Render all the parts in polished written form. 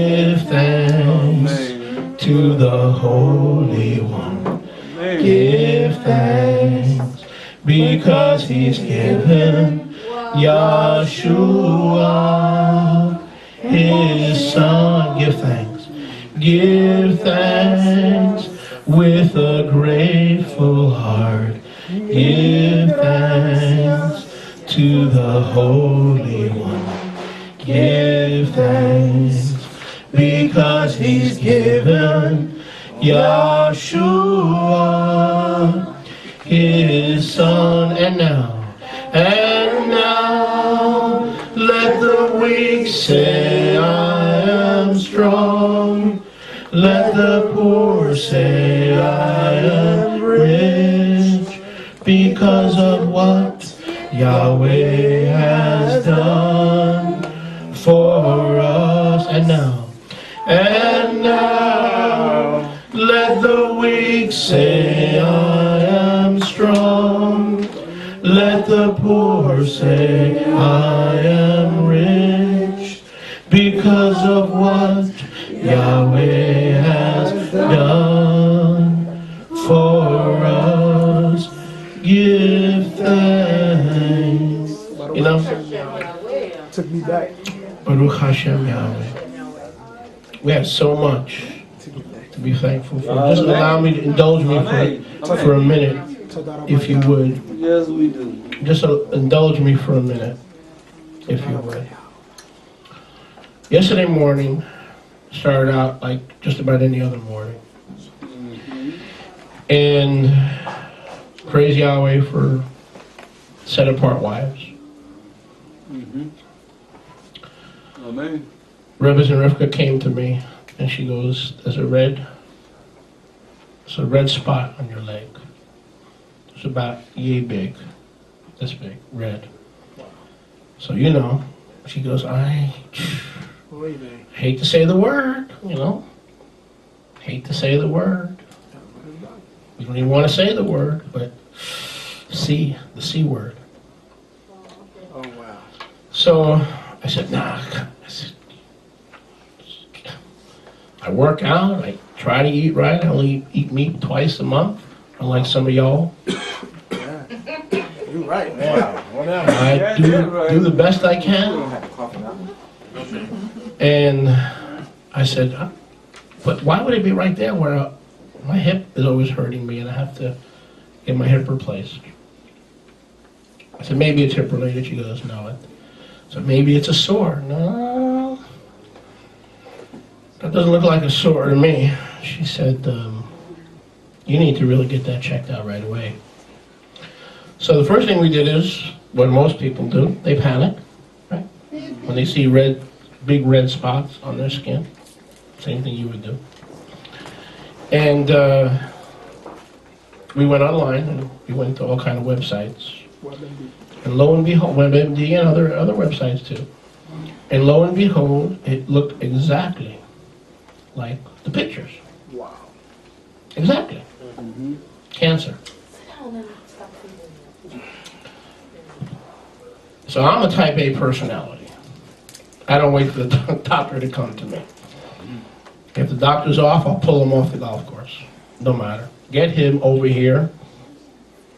Give thanks to the Holy One. Give thanks because He's given Yeshua, His Son. Give thanks. Give thanks with a grateful heart. Give thanks to the Holy One. Give thanks because He's given Yeshua, His Son. And now, let the weak say, I am strong. Let the poor say, I am rich, because of what Yahweh has done for us. And now, let the weak say, I am strong. Let the poor say, I am rich, because of what Yahweh has done for us. Give thanks. You know? Took me back. Baruch Hashem Yahweh. We have so much to be thankful for. Just allow me to indulge me for a minute, if you would. Yes, we do. Just indulge me for a minute, if you would. Yesterday morning started out like just about any other morning. And praise Yahweh for set-apart wives. Amen. Rebbe and Rivka came to me, and she goes, there's a red spot on your leg. It's about yay big, this big, red. So you know, she goes, I hate to say the word, you know. Hate to say the word. We don't even want to say the word, but the C word. Oh, wow. So I said, nah. I work out, I try to eat right. I only eat meat twice a month, unlike some of y'all. Yeah. You're right, man. Wow. I do the best I can. And I said, but why would it be right there where my hip is always hurting me and I have to get my hip replaced? I said, maybe it's hip related. She goes, no. So maybe it's a sore. No. That doesn't look like a sore to me. She said, you need to really get that checked out right away. So the first thing we did is what most people do. They panic, right? When they see big red spots on their skin. Same thing you would do. And we went online and we went to all kind of websites. And lo and behold, WebMD and other websites too. And lo and behold, it looked exactly like the pictures. Wow. Exactly. Cancer. So I'm a type A personality. I don't wait for the doctor to come to me. If the doctor's off, I'll pull him off the golf course. No matter. Get him over here.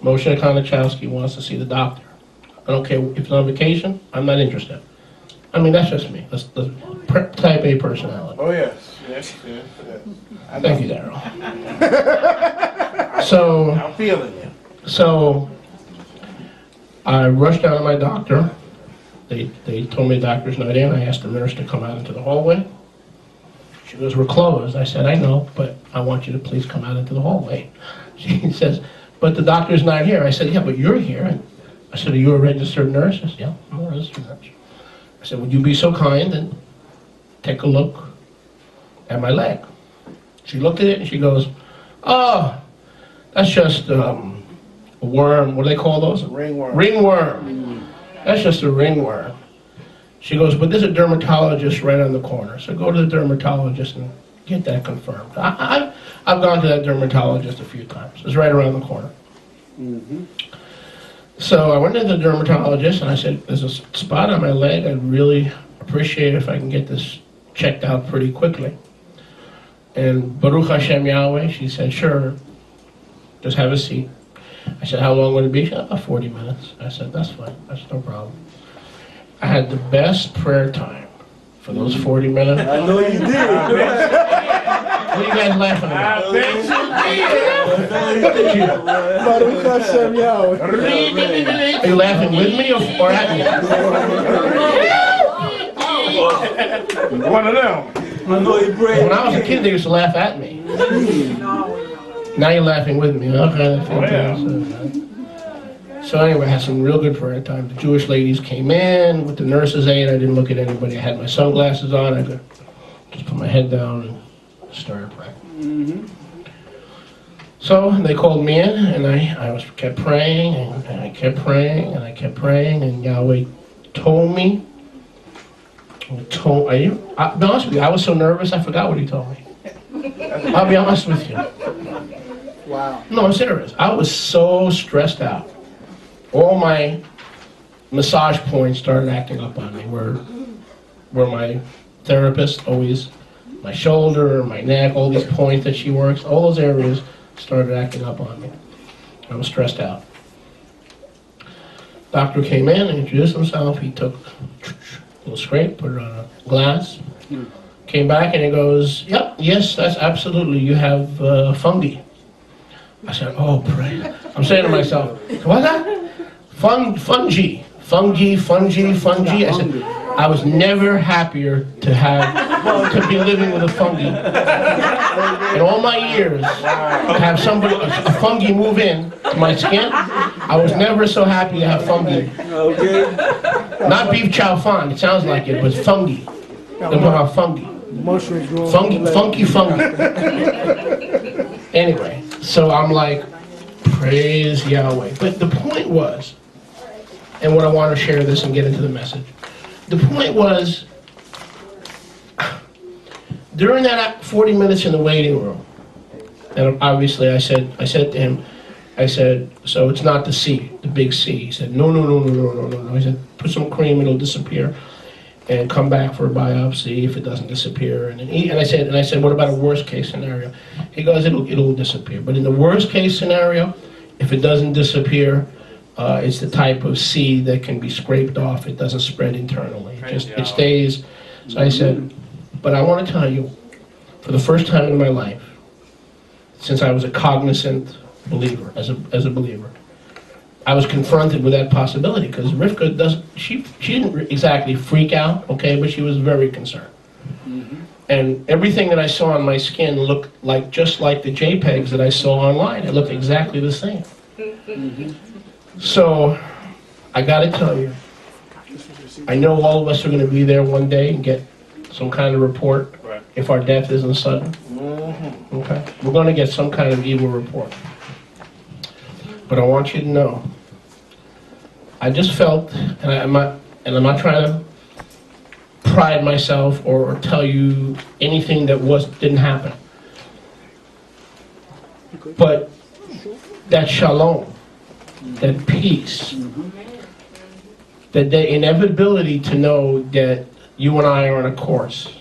Moshe Konachowski wants to see the doctor. I don't care if he's on vacation, I'm not interested. I mean, that's just me. That's the type A personality. Oh, yes. Yes. Thank you, Daryl. So, I'm feeling you. So, I rushed down to my doctor. They told me the doctor's not in. I asked the nurse to come out into the hallway. She goes, we're closed. I said, I know, but I want you to please come out into the hallway. She says, but the doctor's not here. I said, yeah, but you're here. And I said, are you a registered nurse? I said, yeah, I'm a registered nurse. I said, would you be so kind and take a look at my leg? She looked at it and she goes, oh, that's just a worm. What do they call those? A ringworm. Ringworm. That's just a ringworm. She goes, but there's a dermatologist right on the corner. So go to the dermatologist and get that confirmed. I've gone to that dermatologist a few times. It's right around the corner. So I went to the dermatologist and I said, there's a spot on my leg. I'd really appreciate it if I can get this checked out pretty quickly. And Baruch Hashem Yahweh, she said, sure, just have a seat. I said, how long would it be? She said, about 40 minutes. I said, that's fine, that's no problem. I had the best prayer time for those 40 minutes. I know you did. What are you guys laughing about? Baruch Hashem Yahweh. Are you laughing with me or at me? One of them. I know you prayed. When I was a kid, they used to laugh at me. Now you're laughing with me. Okay, fantastic. So anyway, I had some real good prayer time. The Jewish ladies came in with the nurse's aid. I didn't look at anybody. I had my sunglasses on. I could just put my head down and started praying. So they called me in, and I kept praying, and I kept praying, and I kept praying, and Yahweh told me. I'll be honest with you, I was so nervous I forgot what he told me. I'll be honest with you. Wow. No, I'm serious. I was so stressed out. All my massage points started acting up on me, where my therapist always, my shoulder, my neck, all these points that she works, all those areas started acting up on me. I was stressed out. Doctor came in and introduced himself. He took a little scrape, put it on a glass, came back and he goes, yep, yes, that's absolutely, you have fungi. I said, oh, pray. I'm saying to myself, what's that? Fungi. I said, I was never happier to be living with a fungi. In all my years, to have a fungi move in to my skin, I was never so happy to have fungi. Okay. Not beef chow fan, it sounds like it, but fungi. They're talking about fungi. Mushrooms growing. Funky. Anyway, so I'm like, praise Yahweh. But the point was, and what I want to share this and get into the message. The point was, during that 40 minutes in the waiting room, and obviously I said to him, I said, so it's not the C, the big C. He said, no. He said, put some cream, it'll disappear, and come back for a biopsy if it doesn't disappear. And I said, what about a worst case scenario? He goes, it'll disappear. But in the worst case scenario, if it doesn't disappear, it's the type of C that can be scraped off. It doesn't spread internally. It stays. So I said, but I want to tell you, for the first time in my life, since I was a cognizant believer, as a believer, I was confronted with that possibility, because Rivka she didn't exactly freak out, okay, but she was very concerned. And everything that I saw on my skin looked just like the JPEGs that I saw online. It looked exactly the same. So, I gotta tell you, I know all of us are gonna be there one day and get some kind of report if our death isn't sudden. Okay? We're gonna get some kind of evil report. But I want you to know, I just felt, and I'm not trying to pride myself or tell you anything that didn't happen. But that shalom, that peace, that the inevitability to know that you and I are on a course,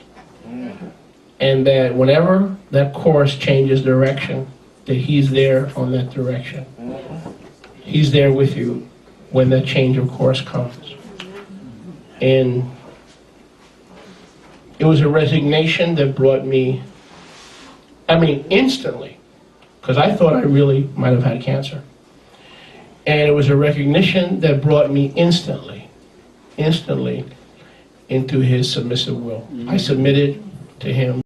and that whenever that course changes direction, that He's there on that direction. He's there with you when that change of course comes. And it was a resignation that brought me, instantly, because I thought I really might have had cancer. And it was a recognition that brought me instantly into His submissive will. I submitted to Him.